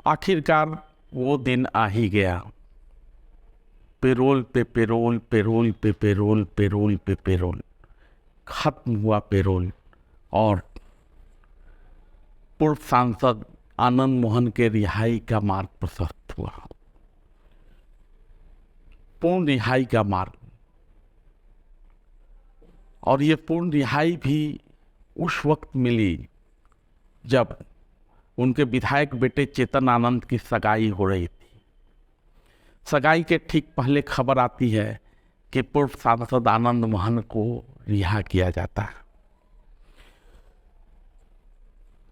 आखिरकार वो दिन आ ही गया। पेरोल पे पेरोल, पेरोल पे पेरोल, पेरोल पे पेरोल, खत्म हुआ पेरोल और पूर्व सांसद आनंद मोहन के रिहाई का मार्ग प्रशस्त हुआ। पूर्ण रिहाई का मार्ग। और ये पूर्ण रिहाई भी उस वक्त मिली जब उनके विधायक बेटे चेतन आनंद की सगाई हो रही थी। सगाई के ठीक पहले खबर आती है कि पूर्व सांसद आनंद मोहन को रिहा किया जाता है।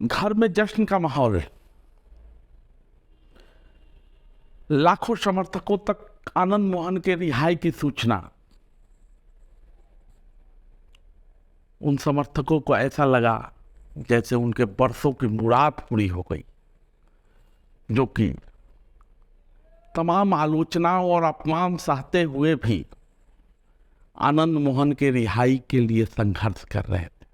घर में जश्न का माहौल। लाखों समर्थकों तक आनंद मोहन के रिहाई की सूचना। उन समर्थकों को ऐसा लगा जैसे उनके बरसों की मुराद पूरी हो गई, जो कि तमाम आलोचनाओं और अपमान सहते हुए भी आनंद मोहन के रिहाई के लिए संघर्ष कर रहे थे।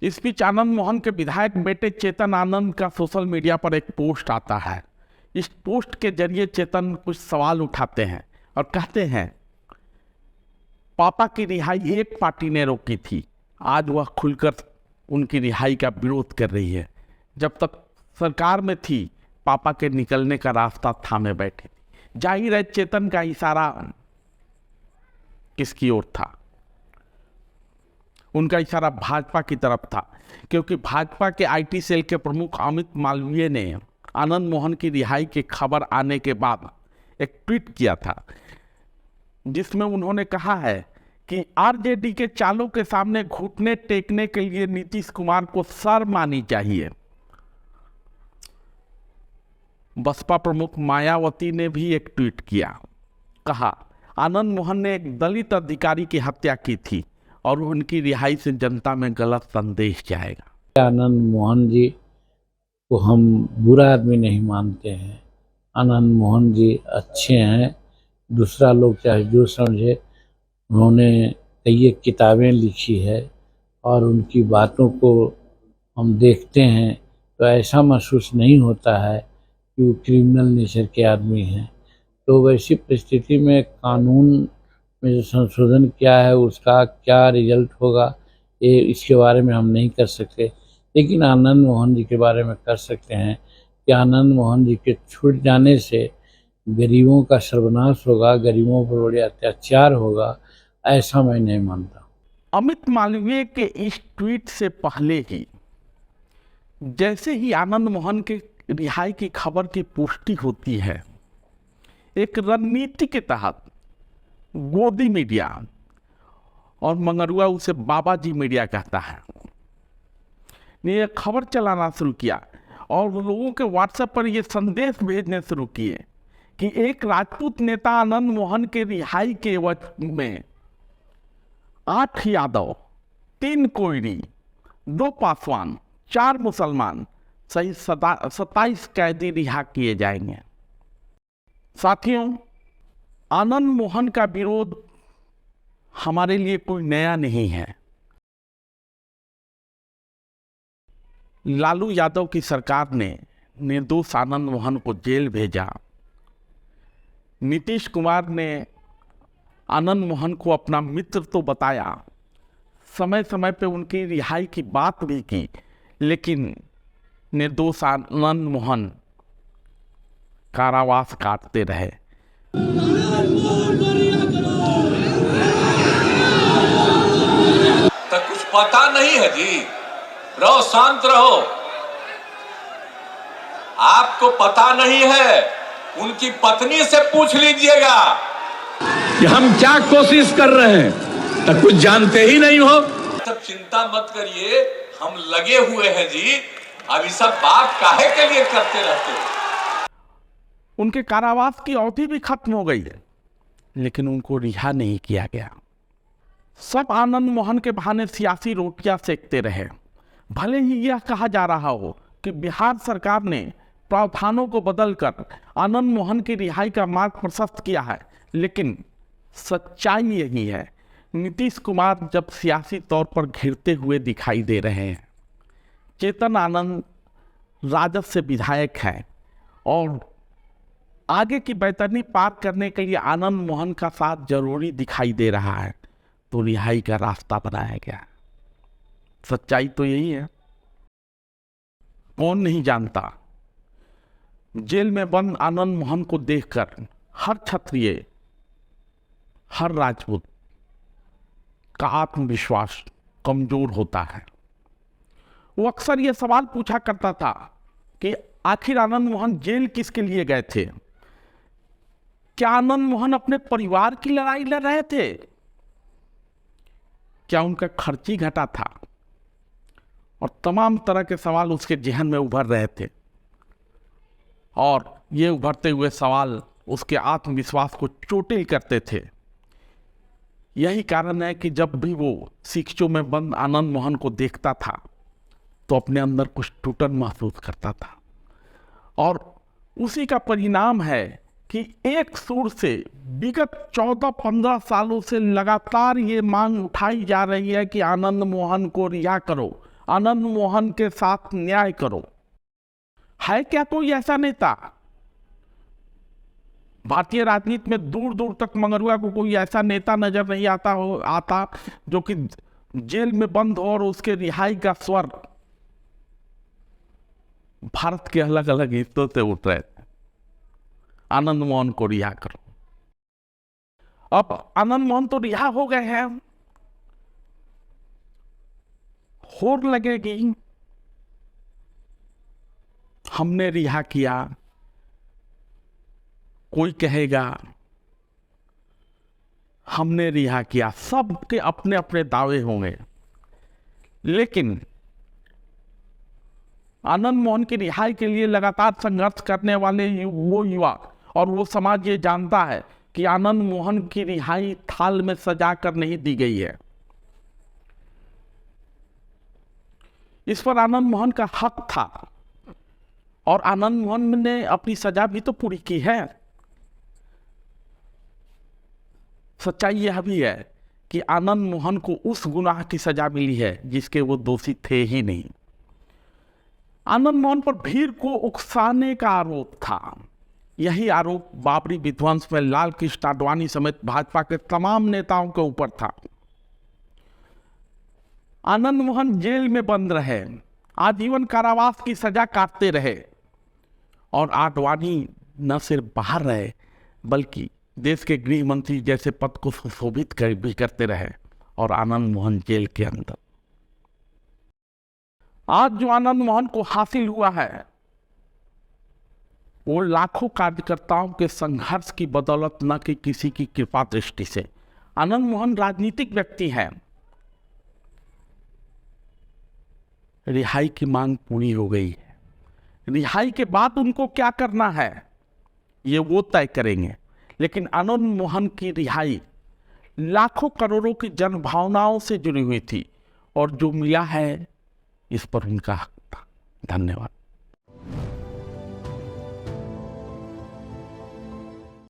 इस बीच आनंद मोहन के विधायक बेटे चेतन आनंद का सोशल मीडिया पर एक पोस्ट आता है। इस पोस्ट के जरिए चेतन कुछ सवाल उठाते हैं और कहते हैं, पापा की रिहाई एक पार्टी ने रोकी थी, आज वह खुलकर उनकी रिहाई का विरोध कर रही है। जब तक सरकार में थी, पापा के निकलने का रास्ता थामे बैठी थी। जाहिर है चेतन का इशारा किसकी ओर था? उनका इशारा भाजपा की तरफ था, क्योंकि भाजपा के आईटी सेल के प्रमुख अमित मालवीय ने आनंद मोहन की रिहाई की खबर आने के बाद एक ट्वीट किया था, जिसमें उन्होंने कहा है कि आरजेडी के चालों के सामने घुटने टेकने के लिए नीतीश कुमार को शर्म आनी चाहिए। बसपा प्रमुख मायावती ने भी एक ट्वीट किया, कहा आनंद मोहन ने एक दलित अधिकारी की हत्या की थी और उनकी रिहाई से जनता में गलत संदेश जाएगा। आनंद मोहन जी को हम बुरा आदमी नहीं मानते हैं। आनंद मोहन जी अच्छे हैं। दूसरा लोग चाहे जो समझे, उन्होंने कई किताबें लिखी है और उनकी बातों को हम देखते हैं तो ऐसा महसूस नहीं होता है कि वो क्रिमिनल नेचर के आदमी हैं। तो वैसी परिस्थिति में कानून में जो संशोधन किया है उसका क्या रिजल्ट होगा, ये इसके बारे में हम नहीं कर सकते, लेकिन आनंद मोहन जी के बारे में कर सकते हैं कि आनंद मोहन जी के छूट जाने से गरीबों का सर्वनाश होगा, गरीबों पर बड़े अत्याचार होगा, ऐसा मैं नहीं मानता। अमित मालवीय के इस ट्वीट से पहले ही, जैसे ही आनंद मोहन के रिहाई की खबर की पुष्टि होती है, एक रणनीति के तहत गोदी मीडिया, और मंगरुआ उसे बाबा जी मीडिया कहता है, ने यह खबर चलाना शुरू किया और लोगों के व्हाट्सएप पर यह संदेश भेजने शुरू किए कि एक राजपूत नेता आनंद मोहन के रिहाई के एवज में 8 यादव, 3 कोयरी, 2 पासवान, 4 मुसलमान सहित 27 कैदी रिहा किए जाएंगे। साथियों, आनंद मोहन का विरोध हमारे लिए कोई नया नहीं है। लालू यादव की सरकार ने निर्दोष आनंद मोहन को जेल भेजा। नीतीश कुमार ने आनंद मोहन को अपना मित्र तो बताया, समय समय पे उनकी रिहाई की बात भी की, लेकिन निर्दोष आनंद मोहन कारावास काटते रहे। तो कुछ पता नहीं है जी, रहो शांत रहो। आपको पता नहीं है, उनकी पत्नी से पूछ लीजिएगा कि हम क्या कोशिश कर रहे हैं, तो कुछ जानते ही नहीं हो। सब चिंता मत करिए, हम लगे हुए हैं जी। अभी सब बात काहे के लिए करते रहते हो। उनके कारावास की अवधि भी खत्म हो गई, लेकिन उनको रिहा नहीं किया गया। सब आनंद मोहन के बहाने सियासी रोटियां सेकते रहे। भले ही यह कहा जा रहा हो कि बिहार सरकार ने प्रावधानों को बदलकर आनंद मोहन की रिहाई का मार्ग प्रशस्त किया है, लेकिन सच्चाई यही है, नीतीश कुमार जब सियासी तौर पर घिरते हुए दिखाई दे रहे हैं, चेतन आनंद राजद से विधायक हैं और आगे की बैतरनी पार करने के लिए आनंद मोहन का साथ जरूरी दिखाई दे रहा है, तो रिहाई का रास्ता बनाया गया। सच्चाई तो यही है। कौन नहीं जानता, जेल में बंद आनंद मोहन को देखकर हर क्षत्रिय, हर राजपूत का आत्मविश्वास कमजोर होता है। वो अक्सर ये सवाल पूछा करता था कि आखिर आनंद मोहन जेल किसके लिए गए थे? क्या आनंद मोहन अपने परिवार की लड़ाई लड़ रहे थे? क्या उनका खर्ची घटा था? और तमाम तरह के सवाल उसके जहन में उभर रहे थे और ये उभरते हुए सवाल उसके आत्मविश्वास को चोटिल करते थे। यही कारण है कि जब भी वो शिक्षों में बंद आनंद मोहन को देखता था तो अपने अंदर कुछ टूटन महसूस करता था। और उसी का परिणाम है कि एक सुर से विगत 14-15 सालों से लगातार ये मांग उठाई जा रही है कि आनंद मोहन को रिहा करो, आनंद मोहन के साथ न्याय करो। है क्या कोई ऐसा नेता? भारतीय राजनीति में दूर दूर तक मंगरुआ को कोई ऐसा नेता नजर नहीं आता जो कि जेल में बंद हो और उसके रिहाई का स्वर भारत के अलग अलग हिस्सों से उठ रहे थे। आनंद मोहन को रिहा करो। अब आनंद मोहन तो रिहा हो गए हैं, होड़ लगेगी, हमने रिहा किया, कोई कहेगा हमने रिहा किया, सबके अपने अपने दावे होंगे। लेकिन आनंद मोहन की रिहाई के लिए लगातार संघर्ष करने वाले वो युवा और वो समाज ये जानता है कि आनंद मोहन की रिहाई थाल में सजा कर नहीं दी गई है। इस पर आनंद मोहन का हक था और आनंद मोहन ने अपनी सजा भी तो पूरी की है। सच्चाई यह भी है कि आनंद मोहन को उस गुनाह की सजा मिली है जिसके वो दोषी थे ही नहीं। आनंद मोहन पर भीड़ को उकसाने का आरोप था। यही आरोप बाबरी विध्वंस में लाल कृष्ण आडवाणी समेत भाजपा के तमाम नेताओं के ऊपर था। आनंद मोहन जेल में बंद रहे, आजीवन कारावास की सजा काटते रहे और आडवाणी न सिर्फ बाहर रहे बल्कि देश के गृह मंत्री जैसे पद को सुशोभित भी करते रहे और आनंद मोहन जेल के अंदर। आज जो आनंद मोहन को हासिल हुआ है वो लाखों कार्यकर्ताओं के संघर्ष की बदौलत, न कि किसी की कृपा दृष्टि से। आनंद मोहन राजनीतिक व्यक्ति हैं। रिहाई की मांग पूरी हो गई है। रिहाई के बाद उनको क्या करना है ये वो तय करेंगे, लेकिन आनंद मोहन की रिहाई लाखों करोड़ों की जन भावनाओं से जुड़ी हुई थी और जो मिला है इस पर उनका हक था। धन्यवाद।